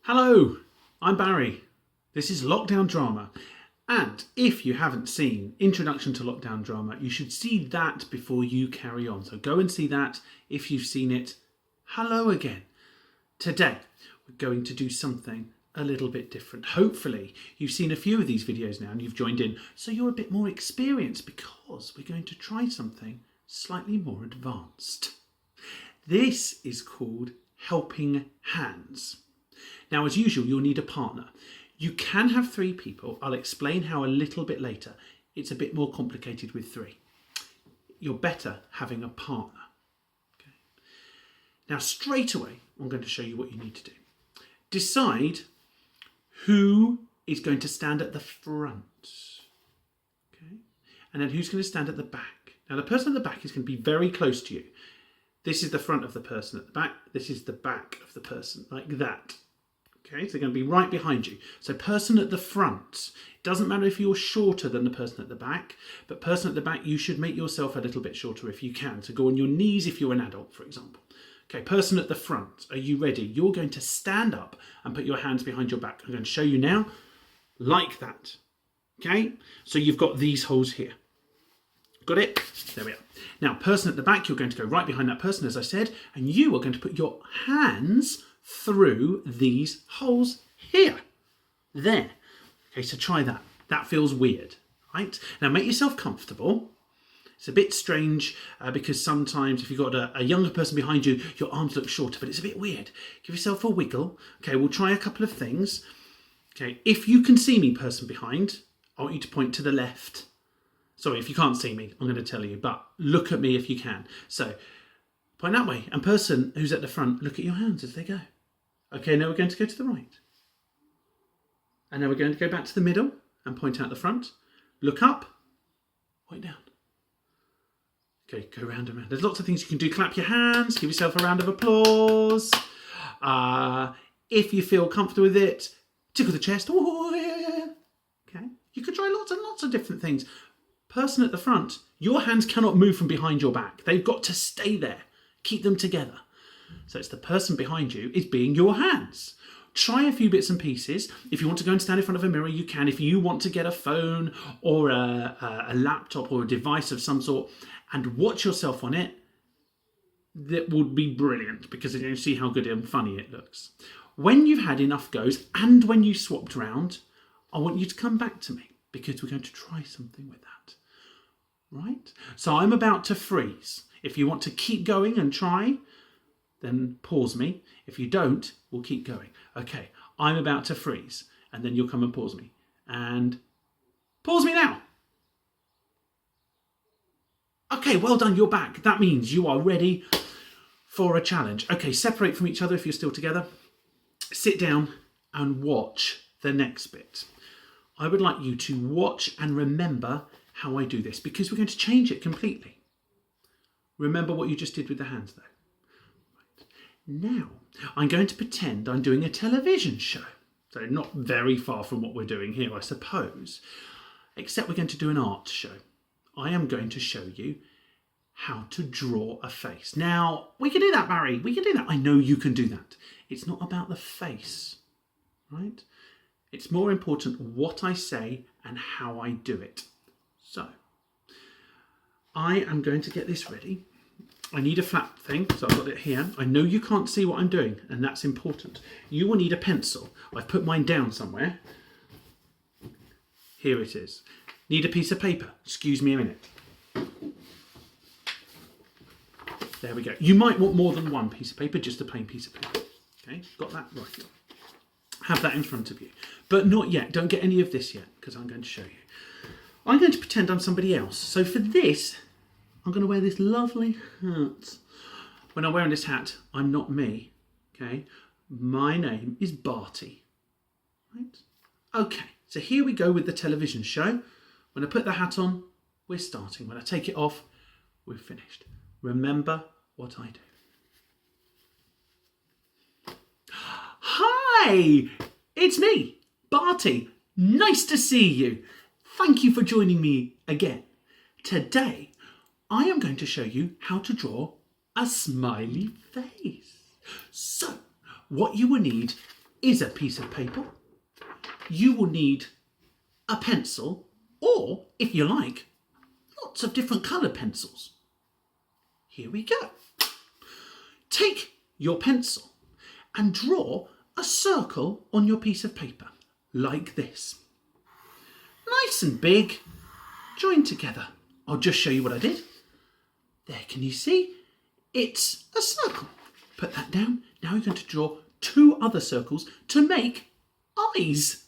Hello, I'm Barry. This is Lockdown Drama. And if you haven't seen Introduction to Lockdown Drama, you should see that before you carry on. So go and see that. If you've seen it, hello again. Today, we're going to do something a little bit different. Hopefully, you've seen a few of these videos now and you've joined in, so you're a bit more experienced because we're going to try something slightly more advanced. This is called Helping Hands. Now, as usual, you'll need a partner. You can have 3 people. I'll explain how a little bit later. It's a bit more complicated with 3. You're better having a partner. Okay. Now, straight away, I'm going to show you what you need to do. Decide who is going to stand at the front. Okay. And then who's going to stand at the back. Now, the person at the back is going to be very close to you. This is the front of the person at the back. This is the back of the person, like that. Okay, so they're going to be right behind you. So person at the front, it doesn't matter if you're shorter than the person at the back, but person at the back, you should make yourself a little bit shorter if you can. So go on your knees if you're an adult, for example. Okay, person at the front, are you ready? You're going to stand up and put your hands behind your back. I'm going to show you now, like that. Okay, so you've got these holes here. Got it? There we are. Now, person at the back, you're going to go right behind that person, as I said, and you are going to put your hands through these holes here. There. Okay, so try that. That feels weird, right? Now, make yourself comfortable. It's a bit strange because sometimes if you've got a younger person behind you, your arms look shorter, but it's a bit weird. Give yourself a wiggle. Okay, we'll try a couple of things. Okay, if you can see me, person behind, I want you to point to the left. Sorry, if you can't see me, I'm going to tell you, but look at me if you can. So, point that way. And person who's at the front, look at your hands as they go. Okay, now we're going to go to the right. And now we're going to go back to the middle and point out the front. Look up, point down. Okay, go round and round. There's lots of things you can do. Clap your hands, give yourself a round of applause. If you feel comfortable with it, tickle the chest. Oh, yeah. Okay, you could try lots and lots of different things. Person at the front, your hands cannot move from behind your back. They've got to stay there. Keep them together. So it's the person behind you is being your hands. Try a few bits and pieces. If you want to go and stand in front of a mirror, you can. If you want to get a phone or a laptop or a device of some sort and watch yourself on it, that would be brilliant because you're going to see how good and funny it looks. When you've had enough goes and when you swapped round, I want you to come back to me because we're going to try something with that. Right? So I'm about to freeze. If you want to keep going and try, then pause me. If you don't, we'll keep going. Okay, I'm about to freeze. And then you'll come and pause me. And pause me now. Okay, well done, you're back. That means you are ready for a challenge. Okay, separate from each other if you're still together. Sit down and watch the next bit. I would like you to watch and remember how I do this because we're going to change it completely. Remember what you just did with the hands though. Right. Now, I'm going to pretend I'm doing a television show. So not very far from what we're doing here, I suppose. Except we're going to do an art show. I am going to show you how to draw a face. Now, we can do that, Barry. We can do that. I know you can do that. It's not about the face, right? It's more important what I say and how I do it. So, I am going to get this ready. I need a flat thing, so I've got it here. I know you can't see what I'm doing, and that's important. You will need a pencil. I've put mine down somewhere. Here it is. Need a piece of paper. Excuse me a minute. There we go. You might want more than one piece of paper, just a plain piece of paper. Okay, got that? Right. Have that in front of you. But not yet. Don't get any of this yet, because I'm going to show you. I'm going to pretend I'm somebody else. So for this, I'm going to wear this lovely hat. When I'm wearing this hat, I'm not me. Okay? My name is Barty. Right? Okay, so here we go with the television show. When I put the hat on, we're starting. When I take it off, we're finished. Remember what I do. Hi! It's me, Barty. Nice to see you. Thank you for joining me again. Today, I am going to show you how to draw a smiley face. So, what you will need is a piece of paper. You will need a pencil, or, if you like, lots of different coloured pencils. Here we go. Take your pencil and draw a circle on your piece of paper, like this. Nice and big, joined together. I'll just show you what I did. There, can you see? It's a circle. Put that down. Now you're going to draw 2 other circles to make eyes.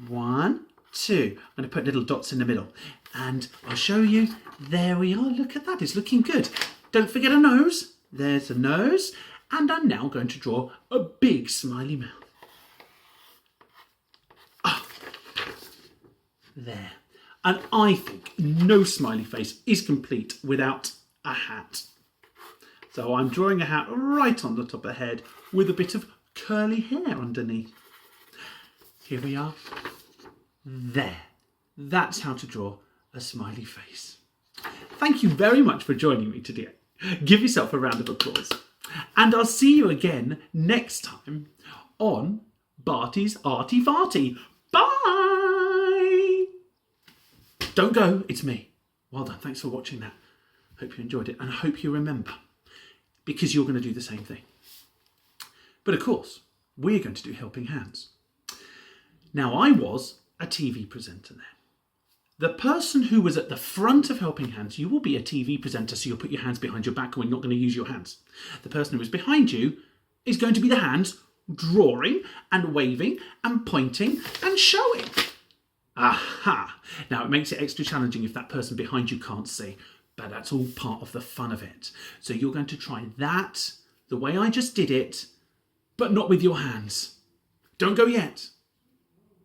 1, 2. I'm going to put little dots in the middle. And I'll show you. There we are. Look at that. It's looking good. Don't forget a nose. There's a nose. And I'm now going to draw a big smiley mouth. There. And I think no smiley face is complete without a hat. So I'm drawing a hat right on the top of the head with a bit of curly hair underneath. Here we are. There. That's how to draw a smiley face. Thank you very much for joining me today. Give yourself a round of applause. And I'll see you again next time on Barty's Arty Farty. Bye! Don't go, it's me. Well done, thanks for watching that. Hope you enjoyed it, and I hope you remember, because you're going to do the same thing. But of course, we're going to do Helping Hands. Now, I was a TV presenter there. The person who was at the front of Helping Hands, you will be a TV presenter, so you'll put your hands behind your back when you're not going to use your hands. The person who is behind you is going to be the hands drawing and waving and pointing and showing. Aha! Now, it makes it extra challenging if that person behind you can't see, but that's all part of the fun of it. So you're going to try that the way I just did it, but not with your hands. Don't go yet.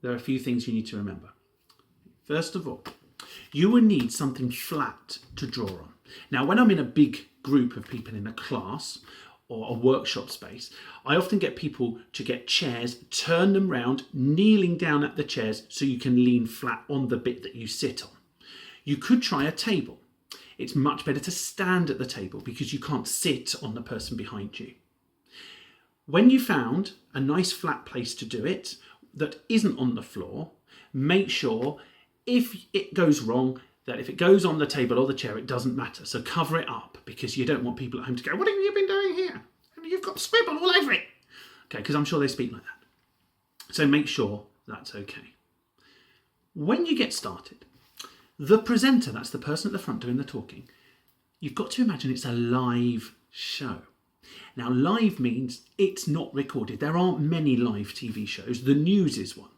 There are a few things you need to remember. First of all, you will need something flat to draw on. Now, when I'm in a big group of people in a class or a workshop space, I often get people to get chairs, turn them round, kneeling down at the chairs so you can lean flat on the bit that you sit on. You could try a table. It's much better to stand at the table because you can't sit on the person behind you. When you found a nice flat place to do it that isn't on the floor, make sure if it goes wrong, that if it goes on the table or the chair, it doesn't matter. So cover it up, because you don't want people at home to go, "What have you been doing here? You've got scribble all over it." Okay, because I'm sure they speak like that. So make sure that's okay. When you get started, the presenter, that's the person at the front doing the talking, you've got to imagine it's a live show. Now, live means it's not recorded. There aren't many live TV shows. The news is one.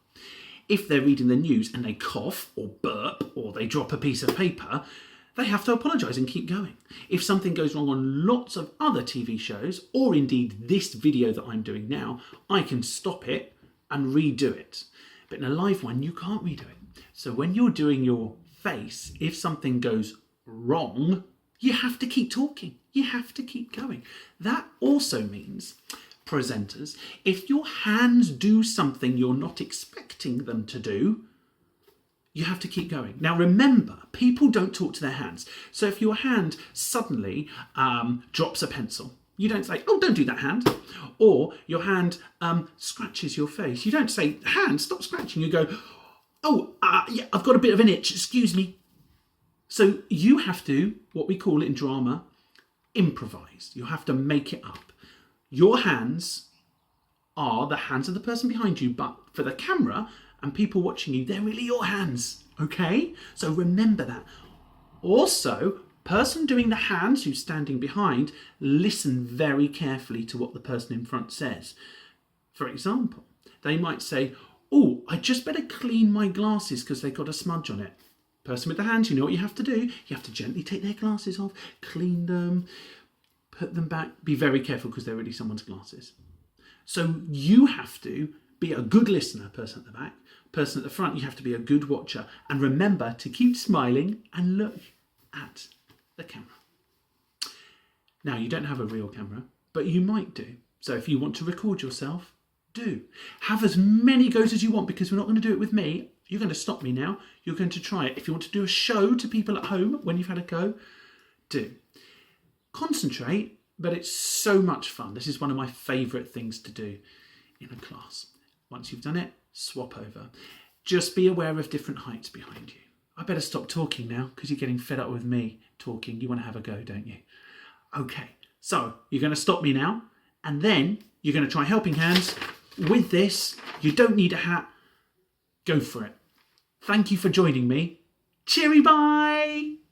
If they're reading the news and they cough or burp or they drop a piece of paper, they have to apologise and keep going. If something goes wrong on lots of other TV shows, or indeed this video that I'm doing now, I can stop it and redo it. But in a live one, you can't redo it. So when you're doing your face, if something goes wrong, you have to keep talking. You have to keep going. That also means, presenters, if your hands do something you're not expecting them to do, you have to keep going. Now remember, people don't talk to their hands. So if your hand suddenly drops a pencil, you don't say, "Oh, don't do that, hand." Or your hand scratches your face. You don't say, "Hand, stop scratching." You go, "Oh, yeah, I've got a bit of an itch, excuse me." So you have to, what we call it in drama, improvise. You have to make it up. Your hands are the hands of the person behind you, but for the camera and people watching you, they're really your hands, okay? So remember that. Also, person doing the hands who's standing behind, listen very carefully to what the person in front says. For example, they might say, "Oh, I just better clean my glasses because they've got a smudge on it." Person with the hands, you know what you have to do? You have to gently take their glasses off, clean them, put them back. Be very careful because they're really someone's glasses. So you have to be a good listener, person at the back. Person at the front, you have to be a good watcher. And remember to keep smiling and look at the camera. Now, you don't have a real camera, but you might do. So if you want to record yourself, do. Have as many goes as you want, because we're not going to do it with me. You're going to stop me now. You're going to try it. If you want to do a show to people at home when you've had a go, do. Concentrate, but it's so much fun. This is one of my favourite things to do. in a class. Once you've done it, swap over. Just be aware of different heights behind you. I better stop talking now because you're getting fed up with me talking. You want to have a go, don't you? Okay, so you're going to stop me now and then you're going to try helping hands with this. You don't need a hat. Go for it. Thank you for joining me. Cheery bye!